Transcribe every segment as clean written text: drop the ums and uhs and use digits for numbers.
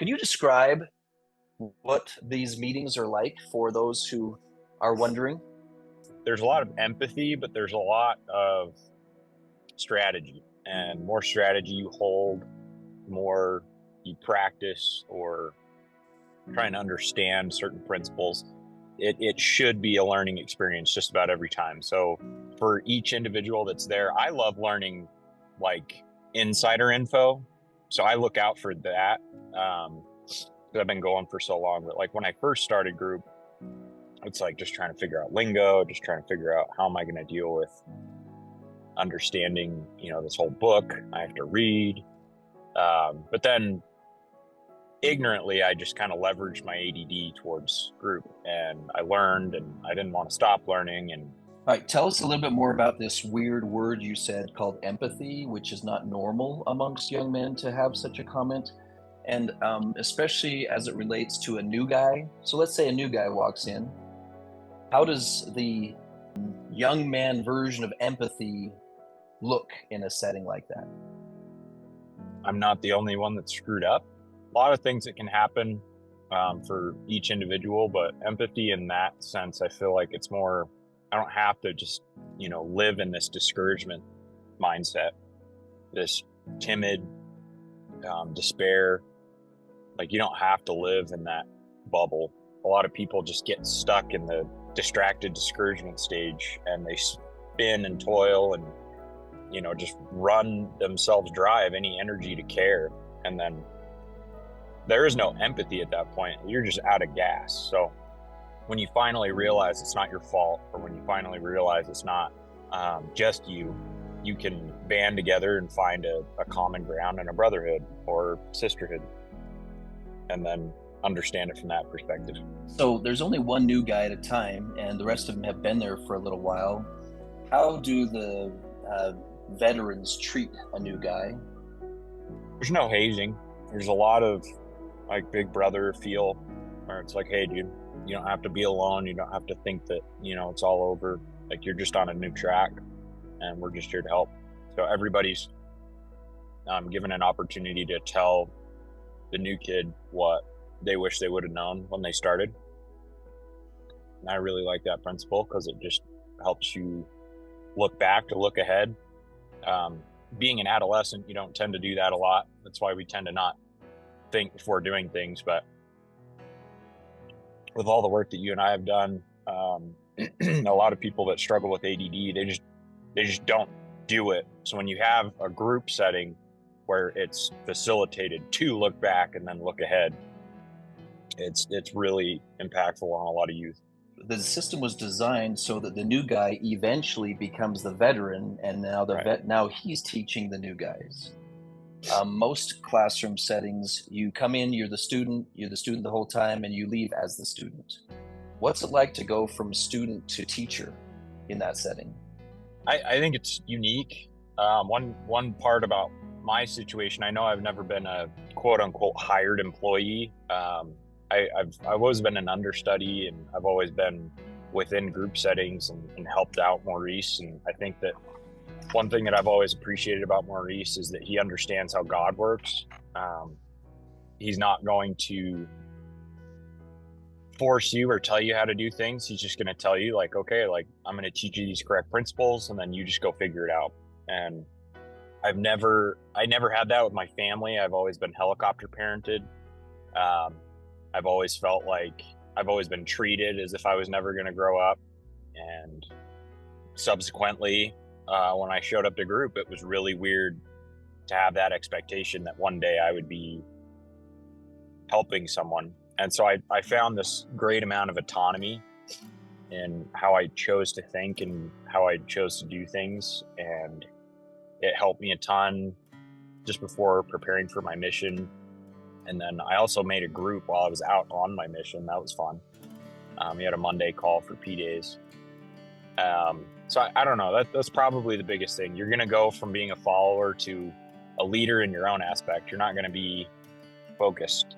Could you describe what these meetings are like for those who are wondering? There's a lot of empathy, but there's a lot of strategy. And more strategy you hold, more you practice or trying to understand certain principles. It should be a learning experience just about every time. So for each individual that's there, I love learning like insider info. So I look out for that. Um, 'Cause I've been going for so long. But like when I first started group, it's like just trying to figure out lingo, just trying to figure out how am I going to deal with understanding, this whole book I have to read. But then ignorantly, I just kind of leveraged my ADD towards group, and I learned, and I didn't want to stop learning. And All right, tell us a little bit more about this weird word you said called empathy, which is not normal amongst young men to have such a comment, and especially as it relates to a new guy. So let's say a new guy walks in. How does the young man version of empathy look in a setting like that? I'm not the only one that's screwed up. A lot of things that can happen for each individual, but empathy in that sense, I feel like it's more, I don't have to just, live in this discouragement mindset, this timid despair. Like you don't have to live in that bubble. A lot of people just get stuck in the distracted discouragement stage and they spin and toil and just run themselves dry of any energy to care. And then there is no empathy at that point. You're just out of gas. So when you finally realize it's not your fault, or when you finally realize it's not just you can band together and find a common ground and a brotherhood or sisterhood, and then understand it from that perspective. So there's only one new guy at a time, and the rest of them have been there for a little while. How do the veterans treat a new guy? There's no hazing. There's a lot of like big brother feel where it's like, hey, dude, you don't have to be alone. You don't have to think that, it's all over. Like you're just on a new track and we're just here to help. So everybody's given an opportunity to tell the new kid what they wish they would have known when they started. And I really like that principle because it just helps you look back to look ahead. Being an adolescent, you don't tend to do that a lot. That's why we tend to not think before doing things. But with all the work that you and I have done, a lot of people that struggle with ADD, they just don't do it. So when you have a group setting where it's facilitated to look back and then look ahead, it's really impactful on a lot of youth. The system was designed so that the new guy eventually becomes the veteran, and now Right. now he's teaching the new guys. Most classroom settings, you come in, you're the student the whole time, and you leave as the student. What's it like to go from student to teacher in that setting? I think it's unique. One part about my situation, I know I've never been a quote unquote hired employee. I've always been an understudy, and I've always been within group settings and helped out Maurice. And I think that one thing that I've always appreciated about Maurice is that he understands how God works. He's not going to force you or tell you how to do things. He's just going to tell you like, okay, like I'm going to teach you these correct principles and then you just go figure it out. And I never had that with my family. I've always been helicopter parented. I've always felt like I've always been treated as if I was never going to grow up. And subsequently, when I showed up to group, it was really weird to have that expectation that one day I would be helping someone. And so I found this great amount of autonomy in how I chose to think and how I chose to do things. And it helped me a ton just before preparing for my mission. And then I also made a group while I was out on my mission. That was fun. We had a Monday call for P days. So I don't know. That's probably the biggest thing. You're going to go from being a follower to a leader in your own aspect. You're not going to be focused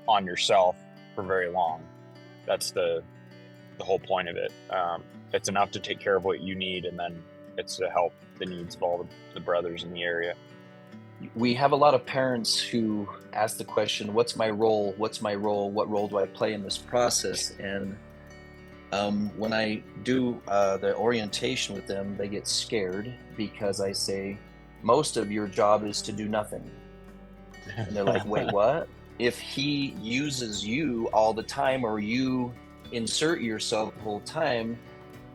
on yourself for very long. That's the whole point of it. It's enough to take care of what you need, and then it's to help the needs of all the brothers in the area. We have a lot of parents who ask the question, what's my role? What's my role? What role do I play in this process? And when I do the orientation with them, they get scared because I say, most of your job is to do nothing. And they're like, wait, what? If he uses you all the time, or you insert yourself the whole time,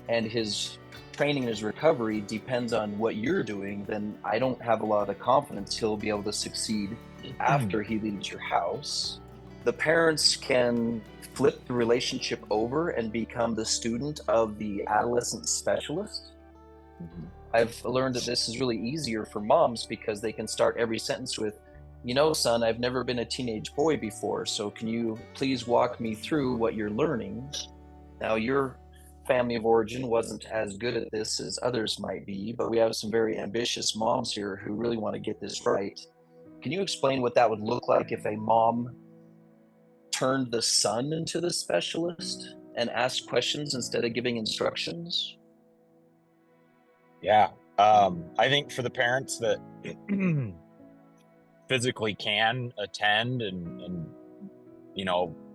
and his training and his recovery depends on what you're doing, then I don't have a lot of confidence he'll be able to succeed after he leaves your house. The parents can flip the relationship over and become the student of the adolescent specialist. I've learned that this is really easier for moms because they can start every sentence with, you know, son, I've never been a teenage boy before, so can you please walk me through what you're learning? Now, your family of origin wasn't as good at this as others might be, but we have some very ambitious moms here who really want to get this right. Can you explain what that would look like if a mom turned the son into the specialist and asked questions instead of giving instructions? Yeah. I think for the parents that physically can attend and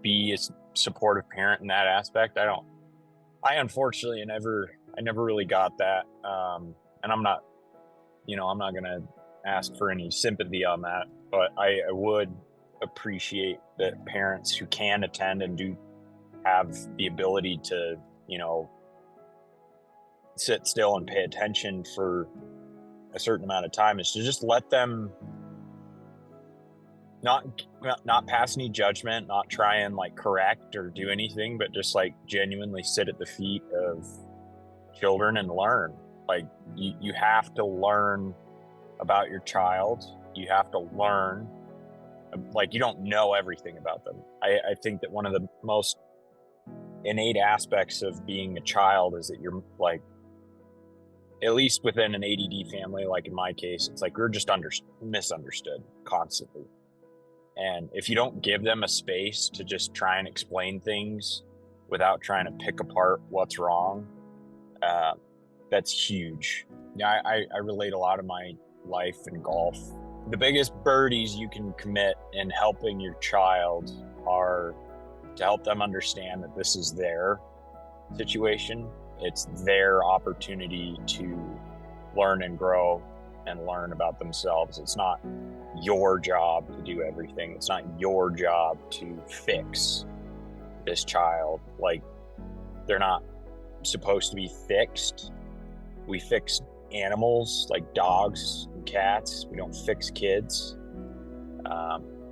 be a supportive parent in that aspect, I unfortunately I never really got that. And I'm not going to ask for any sympathy on that, but I would appreciate that parents who can attend and do have the ability to, sit still and pay attention for a certain amount of time, is to just let them not not pass any judgment, not try and like correct or do anything, but just like genuinely sit at the feet of children and learn. Like you have to learn about your child. You have to learn, like, you don't know everything about them. I think that one of the most innate aspects of being a child is that you're like, at least within an ADD family, like in my case, it's like we're just misunderstood constantly. And if you don't give them a space to just try and explain things without trying to pick apart what's wrong, that's huge. Yeah, I relate a lot of my life in golf. The biggest birdies you can commit in helping your child are to help them understand that this is their situation. It's their opportunity to learn and grow and learn about themselves. It's not your job to do everything. It's not your job to fix this child. Like, they're not supposed to be fixed. We fix animals like dogs and cats. We don't fix kids.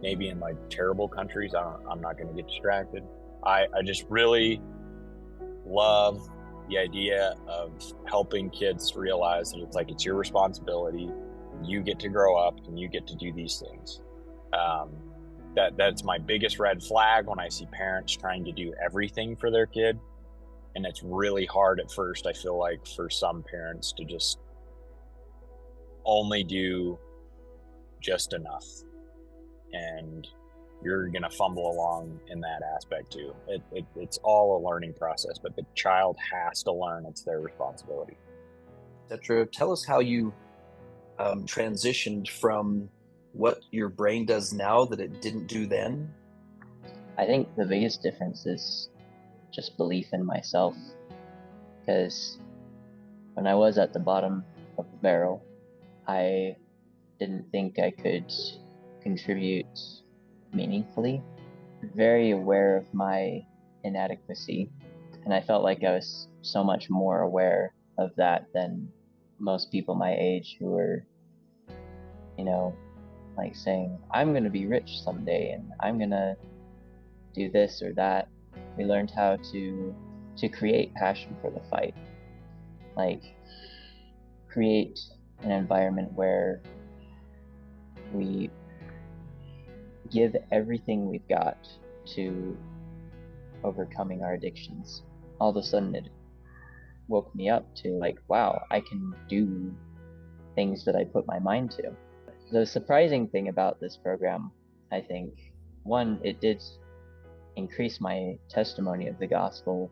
Maybe in like terrible countries, I'm not going to get distracted. I just really love the idea of helping kids realize that it's like, it's your responsibility. You get to grow up and you get to do these things. That's my biggest red flag when I see parents trying to do everything for their kid. And it's really hard at first, I feel like, for some parents to just only do just enough. And you're going to fumble along in that aspect too. It's all a learning process, but the child has to learn it's their responsibility. Etc. Tell us how you transitioned from what your brain does now that it didn't do then. I think the biggest difference is just belief in myself, because when I was at the bottom of the barrel, I didn't think I could contribute meaningfully. Very aware of my inadequacy, and I felt like I was so much more aware of that than most people my age who were, like saying, I'm gonna be rich someday and I'm gonna do this or that. We learned how to create passion for the fight, like create an environment where we give everything we've got to overcoming our addictions. All of a sudden it woke me up to like, wow, I can do things that I put my mind to. The surprising thing about this program, I think, one, it did increase my testimony of the gospel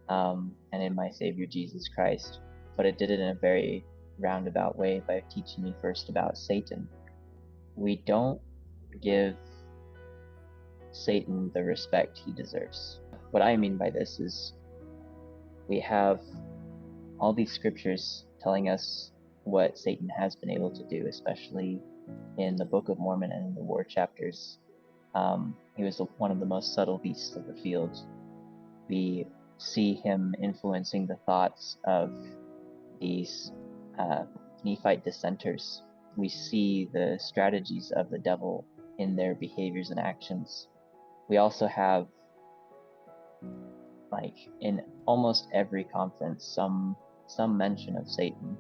and in my Savior Jesus Christ, but it did it in a very roundabout way by teaching me first about Satan. we don't give Satan the respect he deserves. What I mean by this is we have all these scriptures telling us what Satan has been able to do, especially in the Book of Mormon and in the war chapters. He was one of the most subtle beasts of the field. We see him influencing the thoughts of these Nephite dissenters. We see the strategies of the devil in their behaviors and actions. We also have, like, in almost every conference, some mention of Satan,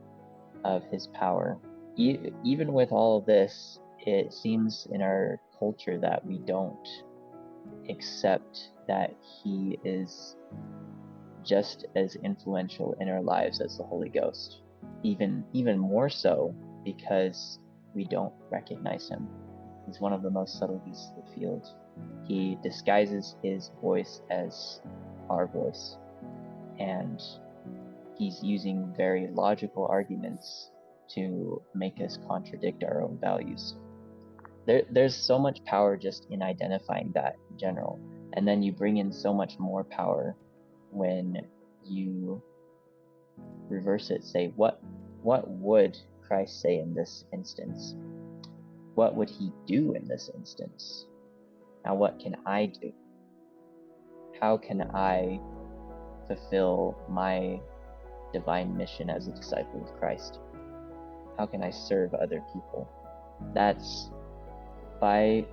of his power. Even with all of this, it seems in our culture that we don't accept that he is just as influential in our lives as the Holy Ghost. Even more so because we don't recognize him. He's one of the most subtle beasts of the field. He disguises his voice as our voice, and he's using very logical arguments to make us contradict our own values. There's so much power just in identifying that in general, and then you bring in so much more power when you reverse it. Say, what would Christ say in this instance? What would he do in this instance? Now, what can I do? How can I fulfill my divine mission as a disciple of Christ? How can I serve other people? That's by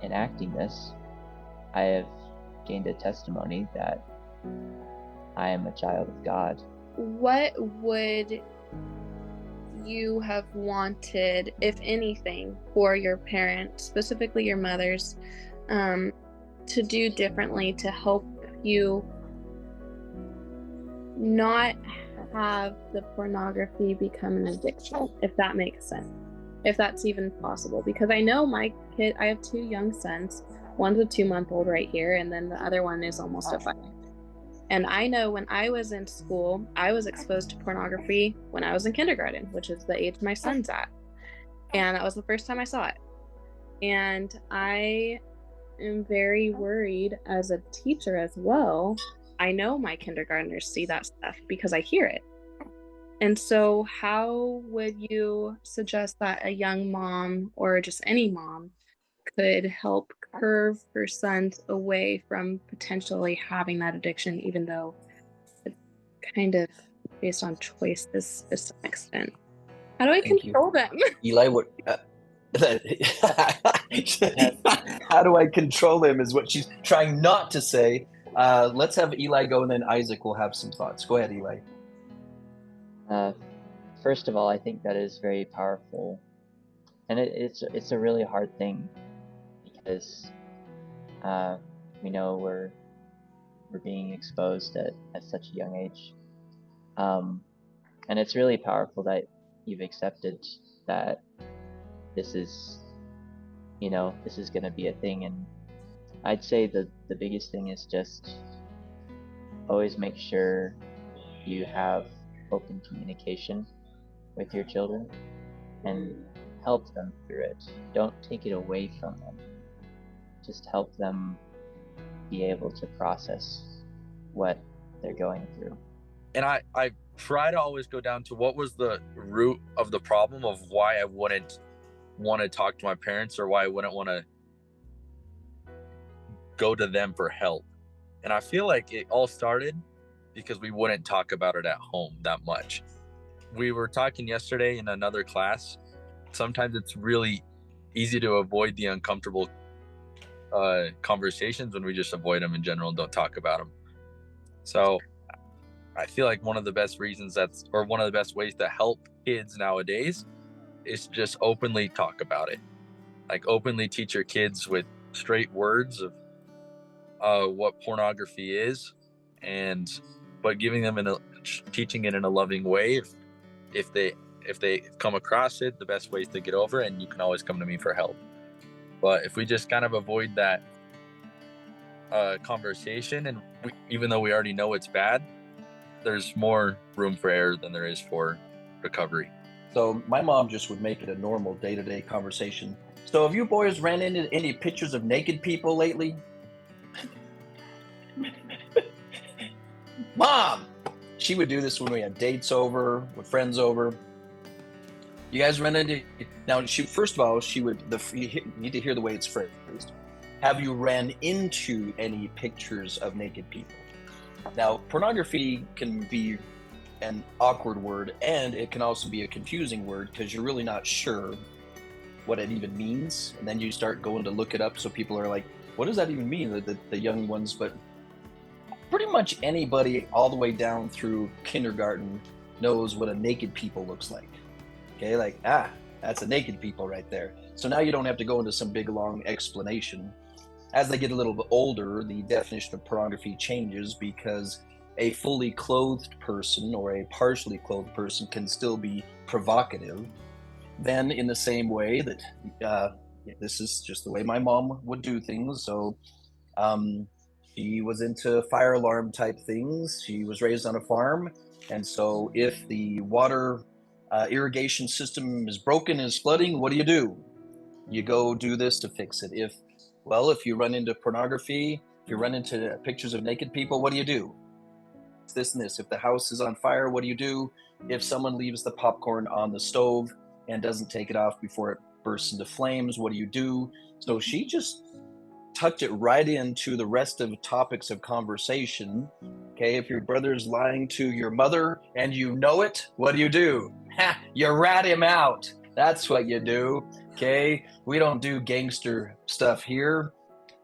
enacting this, I have gained a testimony that I am a child of God. What would you have wanted, if anything, for your parents, specifically your mothers, to do differently to help you not have the pornography become an addiction, if that makes sense, if that's even possible? Because I know my kid, I have 2 young sons. One's a 2-month-old right here, and then the other one is almost a 5. And I know when I was in school, I was exposed to pornography when I was in kindergarten, which is the age my son's at. And that was the first time I saw it. And I am very worried as a teacher as well. I know my kindergartners see that stuff because I hear it. And so how would you suggest that a young mom, or just any mom, could help curve her sons away from potentially having that addiction, even though it's kind of based on choices to some extent? How do I control them? Eli, what? How do I control him is what she's trying not to say. Let's have Eli go, and then Isaac will have some thoughts. Go ahead, Eli. First of all, I think that is very powerful, and it's a really hard thing, because we know we're being exposed at such a young age, and it's really powerful that you've accepted that this is going to be a thing. And I'd say the biggest thing is just always make sure you have open communication with your children and help them through it. Don't take it away from them. Just help them be able to process what they're going through. And I try to always go down to what was the root of the problem of why I wouldn't want to talk to my parents, or why I wouldn't want to go to them for help. And I feel like it all started because we wouldn't talk about it at home that much. We were talking yesterday in another class. Sometimes it's really easy to avoid the uncomfortable conversations when we just avoid them in general and don't talk about them. So I feel like one of the best reasons one of the best ways to help kids nowadays is just openly talk about it. Like, openly teach your kids with straight words of what pornography is, but giving them teaching it in a loving way. If they come across it, the best way is to get over it, and you can always come to me for help. But if we just kind of avoid that conversation, and even though we already know it's bad, there's more room for error than there is for recovery. So my mom just would make it a normal day-to-day conversation. So have you boys ran into any pictures of naked people lately? Mom! She would do this when we had dates over, with friends over. You guys run into, now she, first of all, she would, you need to hear the way it's phrased. Have you ran into any pictures of naked people? Now, pornography can be an awkward word, and it can also be a confusing word because you're really not sure what it even means. And then you start going to look it up, so people are like, what does that even mean? The young ones, but pretty much anybody all the way down through kindergarten knows what a naked people looks like. Okay, like, that's a naked people right there. So now you don't have to go into some big long explanation. As they get a little bit older, the definition of pornography changes because a fully clothed person or a partially clothed person can still be provocative. Then, in the same way that this is just the way my mom would do things. So she was into fire alarm type things. She was raised on a farm. And so if the water irrigation system is broken and is flooding, what do? You go do this to fix it. If you run into pornography, if you run into pictures of naked people, what do? It's this and this. If the house is on fire, what do? If someone leaves the popcorn on the stove and doesn't take it off before it bursts into flames, what do? So she just tucked it right into the rest of topics of conversation. Okay, if your brother's lying to your mother and you know it, what do? You rat him out. That's what you do. Okay, we don't do gangster stuff here.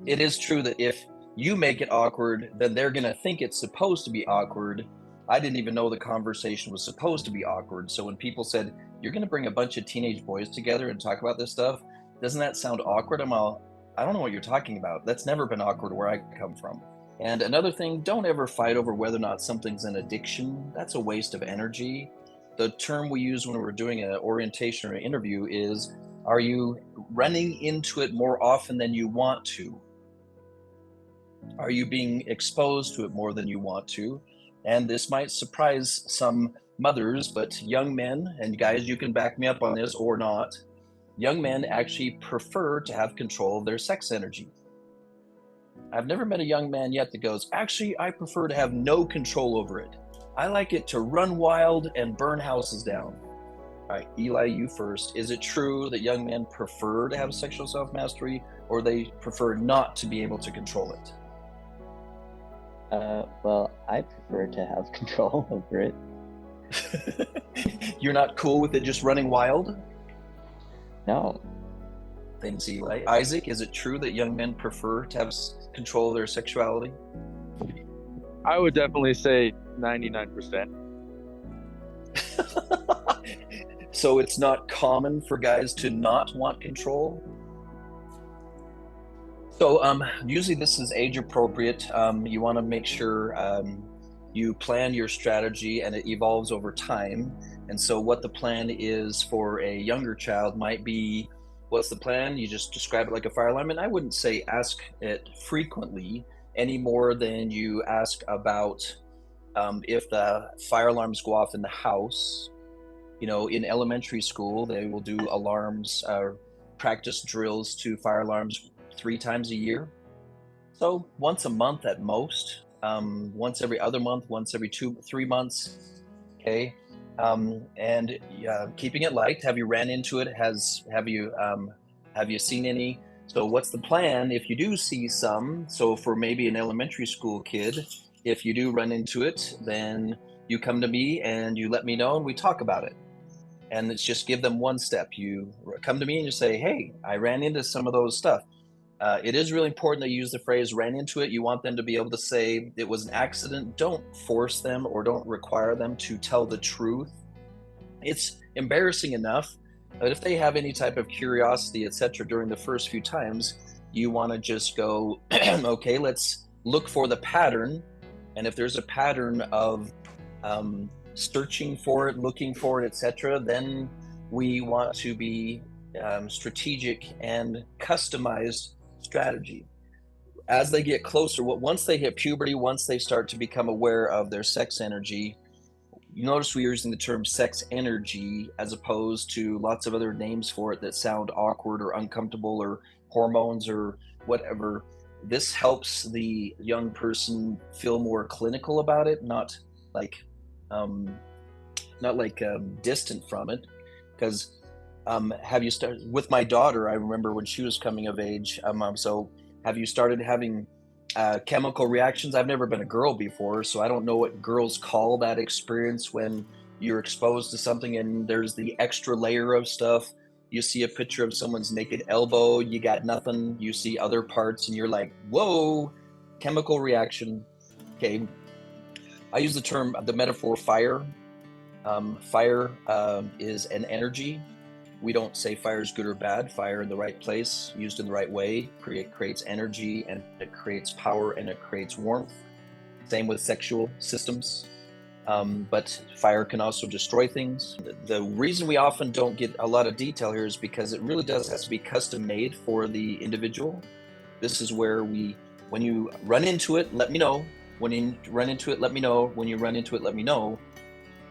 It is true that if you make it awkward, then they're gonna think it's supposed to be awkward. I didn't even know the conversation was supposed to be awkward. So when people said, you're gonna bring a bunch of teenage boys together and talk about this stuff, doesn't that sound awkward? I'm all, I don't know what you're talking about. That's never been awkward where I come from. And another thing, don't ever fight over whether or not something's an addiction. That's a waste of energy. The term we use when we're doing an orientation or an interview is, are you running into it more often than you want to? Are you being exposed to it more than you want to? And this might surprise some mothers, but young men, and guys, you can back me up on this or not, young men actually prefer to have control of their sex energy. I've never met a young man yet that goes, actually, I prefer to have no control over it. I like it to run wild and burn houses down. All right, Eli, you first. Is it true that young men prefer to have sexual self-mastery, or they prefer not to be able to control it? Well, I prefer to have control over it. You're not cool with it just running wild? No. Thanks, Eli. Isaac, is it true that young men prefer to have control of their sexuality? I would definitely say 99%. So it's not common for guys to not want control? So usually this is age appropriate. You want to make sure you plan your strategy and it evolves over time. And so what the plan is for a younger child might be, what's the plan? You just describe it like a fire alarm. And I wouldn't say ask it frequently any more than you ask about if the fire alarms go off in the house. You know, in elementary school, they will do alarms, practice drills to fire alarms 3 times a year. So once a month at most, once every other month, once every 3 months. Okay. And keeping it light. Have you ran into it? Have you seen any? So what's the plan if you do see some? So for maybe an elementary school kid, if you do run into it, then you come to me and you let me know and we talk about it. And it's just give them one step. You come to me and you say, hey, I ran into some of those stuff. It is really important that you use the phrase ran into it. You want them to be able to say it was an accident. Don't force them or don't require them to tell the truth. It's embarrassing enough, but if they have any type of curiosity, etc., during the first few times, you want to just go, okay, let's look for the pattern. And if there's a pattern of searching for it, looking for it, etc., then we want to be strategic and customized strategy. As they get closer, once they hit puberty, once they start to become aware of their sex energy, you notice we're using the term sex energy as opposed to lots of other names for it that sound awkward or uncomfortable, or hormones or whatever. This helps the young person feel more clinical about it, like um, not like distant from it. Because have you started with my daughter? I remember when she was coming of age. So have you started having chemical reactions? I've never been a girl before, so I don't know what girls call that experience when you're exposed to something and there's the extra layer of stuff. You see a picture of someone's naked elbow, you got nothing. You see other parts, and you're like, whoa, chemical reaction. Okay. I use the metaphor fire. Fire is an energy. We don't say fire is good or bad. Fire in the right place, used in the right way, creates energy, and it creates power, and it creates warmth. Same with sexual systems. But fire can also destroy things. The reason we often don't get a lot of detail here is because it really does have to be custom made for the individual. This is where when you run into it, let me know. When you run into it, let me know. When you run into it, let me know.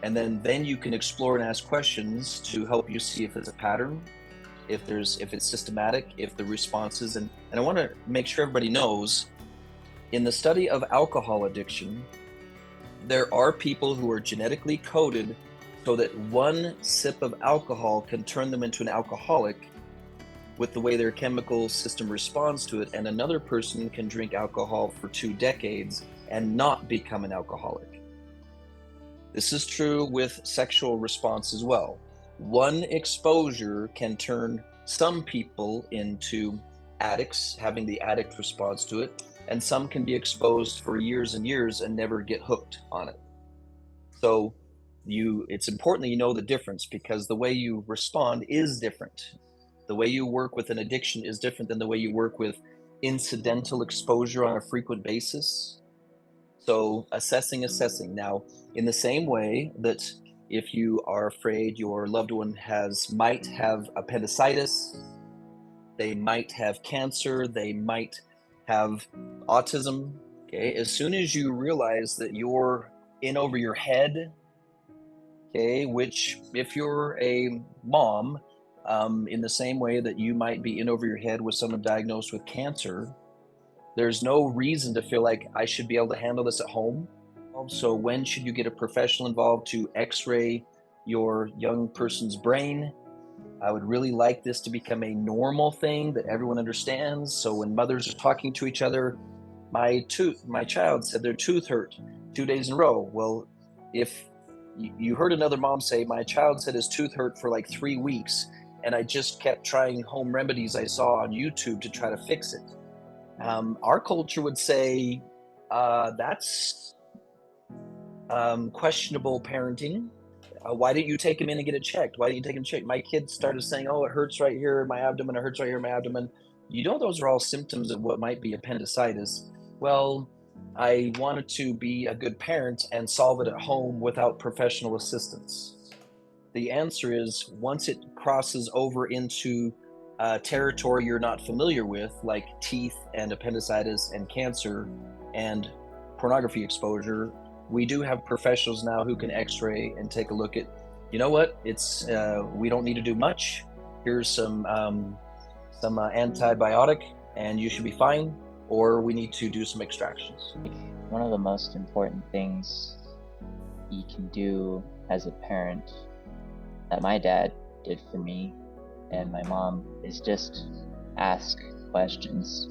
And then you can explore and ask questions to help you see if it's a pattern, if it's systematic, if the responses. And I want to make sure everybody knows, in the study of alcohol addiction, there are people who are genetically coded so that one sip of alcohol can turn them into an alcoholic with the way their chemical system responds to it, and another person can drink alcohol for 2 decades and not become an alcoholic. This is true with sexual response as well. One exposure can turn some people into addicts, having the addict response to it, and some can be exposed for years and years and never get hooked on it. So it's important that you know the difference, because the way you respond is different. The way you work with an addiction is different than the way you work with incidental exposure on a frequent basis. So assessing. Now, in the same way that if you are afraid your loved one might have appendicitis, they might have cancer, they might have autism, okay, as soon as you realize that you're in over your head, okay, which if you're a mom, in the same way that you might be in over your head with someone diagnosed with cancer, there's no reason to feel like I should be able to handle this at home. So when should you get a professional involved to x-ray your young person's brain? I would really like this to become a normal thing that everyone understands. So when mothers are talking to each other, my child said their tooth hurt 2 days in a row. Well, if you heard another mom say, my child said his tooth hurt for like 3 weeks, and I just kept trying home remedies I saw on YouTube to try to fix it. Our culture would say that's questionable parenting. Why didn't you take him in and get it checked? Why didn't you take him checked? My kid started saying, oh, it hurts right here in my abdomen. It hurts right here in my abdomen. You know, those are all symptoms of what might be appendicitis. Well, I wanted to be a good parent and solve it at home without professional assistance. The answer is, once it crosses over into territory you're not familiar with, like teeth and appendicitis and cancer and pornography exposure, we do have professionals now who can x-ray and take a look at, you know what, it's we don't need to do much. Here's some antibiotic and you should be fine, or we need to do some extractions. One of the most important things you can do as a parent, that my dad did for me and my mom, is just ask questions.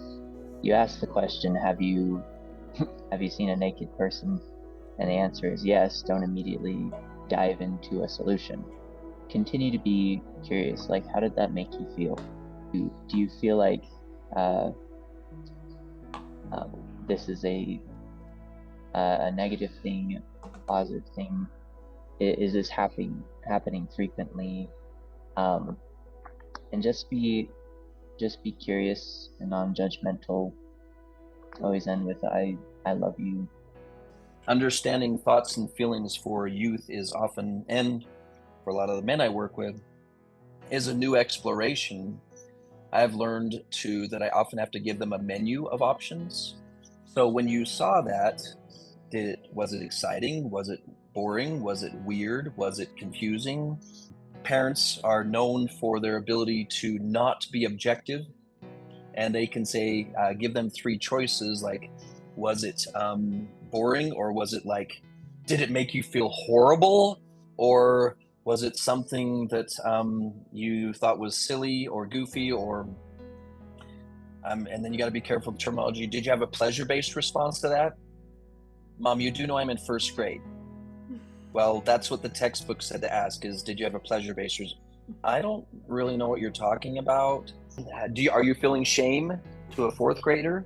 You ask the question, have you seen a naked person? And the answer is yes. Don't immediately dive into a solution. Continue to be curious, like, how did that make you feel? Do you feel like this is a negative thing, a positive thing? Is this happening frequently? And just be curious and non-judgmental. Always end with I love you. Understanding thoughts and feelings for youth is often, and for a lot of the men I work with, is a new exploration. I've learned that I often have to give them a menu of options. So when you saw that, was it exciting? Was it boring? Was it weird? Was it confusing? Parents are known for their ability to not be objective, and they can say, give them three choices, like, was it boring, or was it like, did it make you feel horrible, or was it something that you thought was silly or goofy, or and then you got to be careful of terminology. Did you have a pleasure-based response to that? Mom, you do know I'm in first grade. Well, that's what the textbook said to ask, is did you have a pleasure-based response? I don't really know what you're talking about. Are you feeling shame to a fourth grader?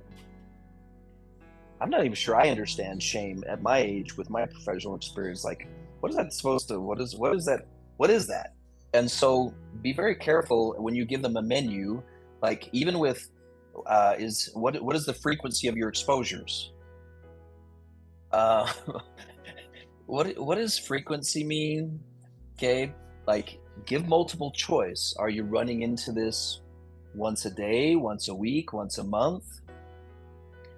I'm not even sure I understand shame at my age with my professional experience. Like, what is that supposed to, what is that? And so be very careful when you give them a menu, like even with, what is the frequency of your exposures? What does frequency mean? Okay, like give multiple choice. Are you running into this once a day, once a week, once a month?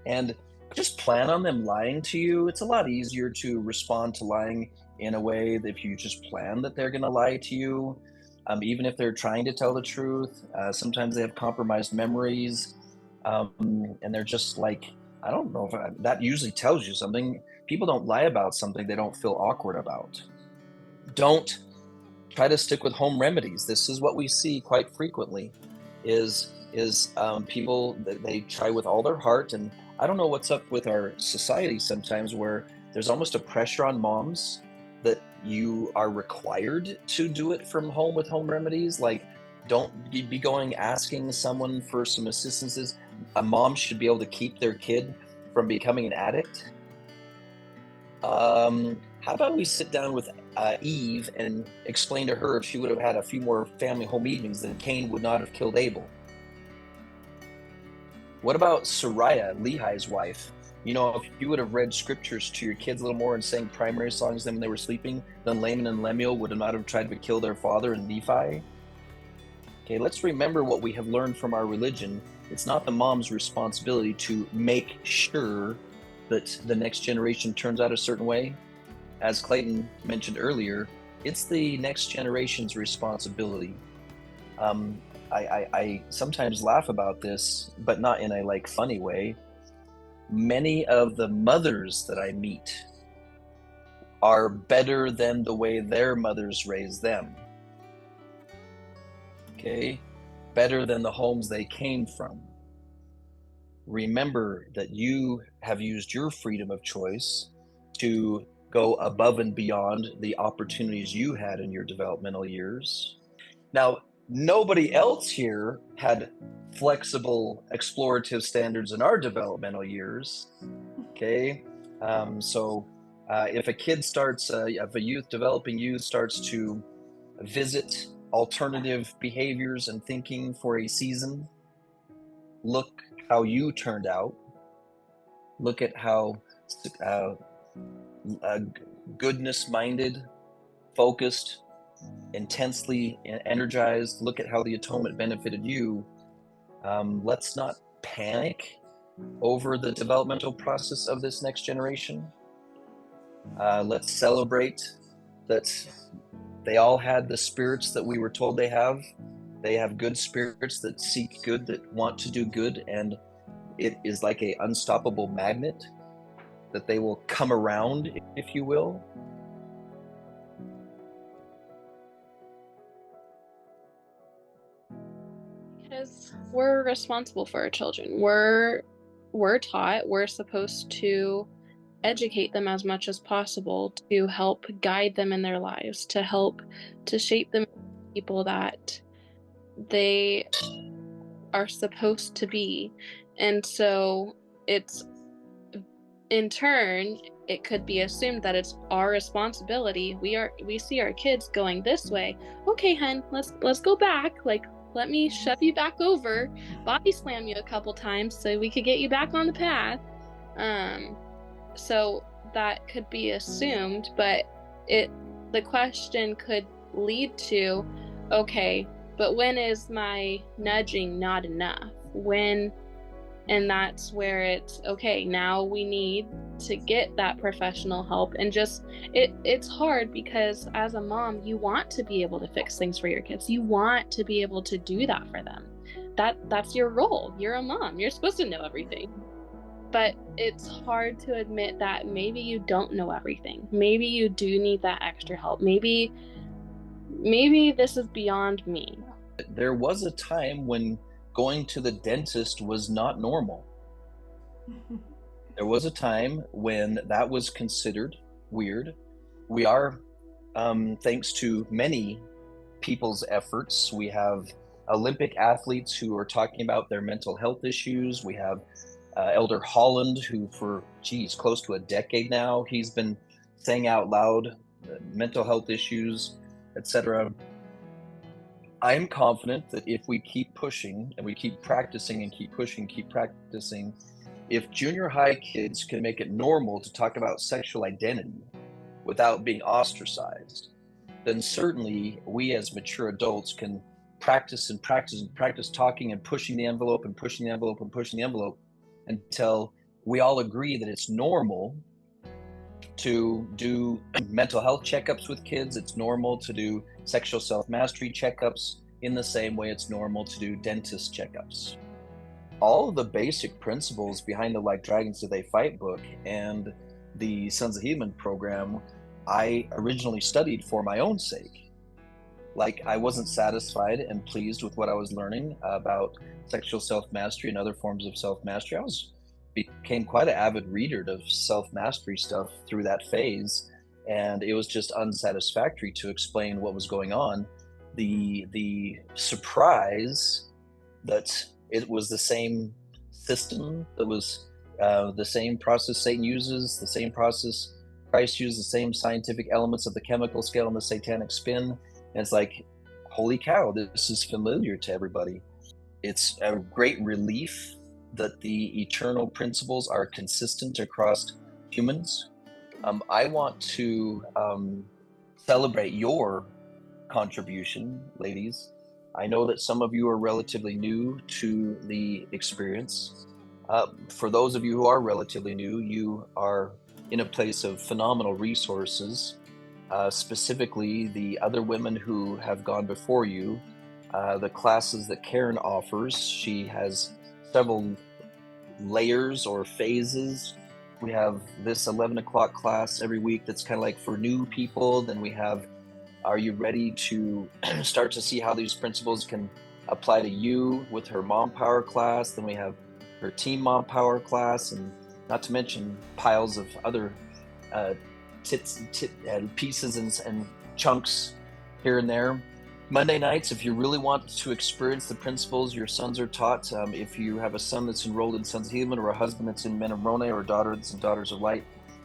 And just plan on them lying to you. It's a lot easier to respond to lying in a way that if you just plan that they're going to lie to you, even if they're trying to tell the truth. Sometimes they have compromised memories, and they're just like, I don't know if that usually tells you something. People don't lie about something they don't feel awkward about. Don't try to stick with home remedies. This is what we see quite frequently, is people that they try with all their heart. And I don't know what's up with our society sometimes, where there's almost a pressure on moms that you are required to do it from home with home remedies. Like, don't be going asking someone for some assistances. A mom should be able to keep their kid from becoming an addict. How about we sit down with Eve and explain to her if she would have had a few more family home evenings, then Cain would not have killed Abel. What about Sariah, Lehi's wife? You know, if you would have read scriptures to your kids a little more and sang primary songs to them when they were sleeping, then Laman and Lemuel would not have tried to kill their father and Nephi. Okay, let's remember what we have learned from our religion. It's not the mom's responsibility to make sure that the next generation turns out a certain way. As Clayton mentioned earlier, it's the next generation's responsibility. I sometimes laugh about this, but not in a like funny way. Many of the mothers that I meet are better than the way their mothers raised them. Okay, better than the homes they came from. Remember that you have used your freedom of choice to go above and beyond the opportunities you had in your developmental years. Now, nobody else here had flexible explorative standards in our developmental years. Okay, so if a kid starts, if a developing youth starts to visit alternative behaviors and thinking for a season, look how you turned out. Look at how goodness-minded, focused, intensely energized. Look at how the atonement benefited you. Let's not panic over the developmental process of this next generation. Let's celebrate that they all had the spirits that we were told they have. They have good spirits that seek good, that want to do good, and it is like an unstoppable magnet that they will come around, if you will. Because we're responsible for our children. We're taught, we're supposed to educate them as much as possible, to help guide them in their lives, to help to shape them people that they are supposed to be. And so it's, in turn, it could be assumed that it's our responsibility. We see our kids going this way. Okay, hun, let's go back. Like, let me shove you back over, body slam you a couple times so we could get you back on the path. So that could be assumed, but the question could lead to, okay, but when is my nudging not enough? When And that's where it's okay, now we need to get that professional help. And just it's hard because as a mom, you want to be able to fix things for your kids. You want to be able to do that for them. That's your role. You're a mom. You're supposed to know everything. But it's hard to admit that maybe you don't know everything. Maybe you do need that extra help. Maybe this is beyond me. There was a time when going to the dentist was not normal. There was a time when that was considered weird. We are, thanks to many people's efforts, we have Olympic athletes who are talking about their mental health issues. We have Elder Holland, who for close to a decade now, he's been saying out loud mental health issues, etc. I am confident that if we keep pushing and we keep practicing and keep pushing, keep practicing, if junior high kids can make it normal to talk about sexual identity without being ostracized, then certainly we as mature adults can practice and practice and practice talking and pushing the envelope and pushing the envelope and pushing the envelope until we all agree that it's normal to do mental health checkups with kids. It's normal to do sexual self-mastery checkups in the same way it's normal to do dentist checkups. All of the basic principles behind the Like Dragons Do They Fight book and the Sons of Helaman program, I originally studied for my own sake. Like, I wasn't satisfied and pleased with what I was learning about sexual self-mastery and other forms of self-mastery. Became quite an avid reader of self-mastery stuff through that phase, and it was just unsatisfactory to explain what was going on. The surprise that it was the same system, that was the same process Satan uses, the same process Christ used, the same scientific elements of the chemical scale and the satanic spin. And it's like, holy cow, this is familiar to everybody. It's a great relief that the eternal principles are consistent across humans. I want to celebrate your contribution, ladies. I know that some of you are relatively new to the experience. For those of you who are relatively new, you are in a place of phenomenal resources, specifically the other women who have gone before you, the classes that Karen offers. She has several layers or phases. We have this 11 o'clock class every week that's kind of like for new people. Then we have, are you ready to start to see how these principles can apply to you, with her Mom Power class. Then we have her Team Mom Power class, and not to mention piles of other pieces and chunks here and there. Monday nights, if you really want to experience the principles your sons are taught, if you have a son that's enrolled in Sons of Helaman, or a husband that's in Men of Moroni, or a daughter that's in Daughters of Light,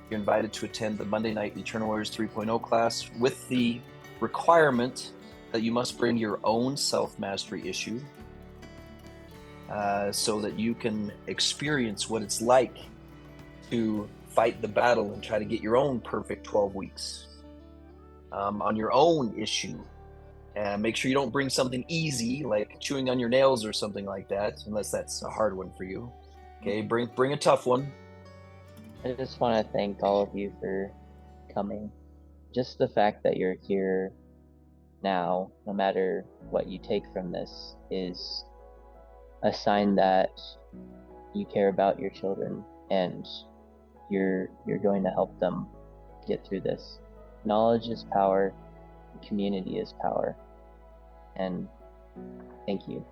you're invited to attend the Monday night Eternal Warriors 3.0 class, with the requirement that you must bring your own self-mastery issue, so that you can experience what it's like to fight the battle and try to get your own perfect 12 weeks on your own issue. And make sure you don't bring something easy like chewing on your nails or something like that, unless that's a hard one for you. Okay, bring a tough one. I just want to thank all of you for coming. Just the fact that you're here now, no matter what you take from this, is a sign that you care about your children and you're going to help them get through this. Knowledge is power, community is power, and thank you.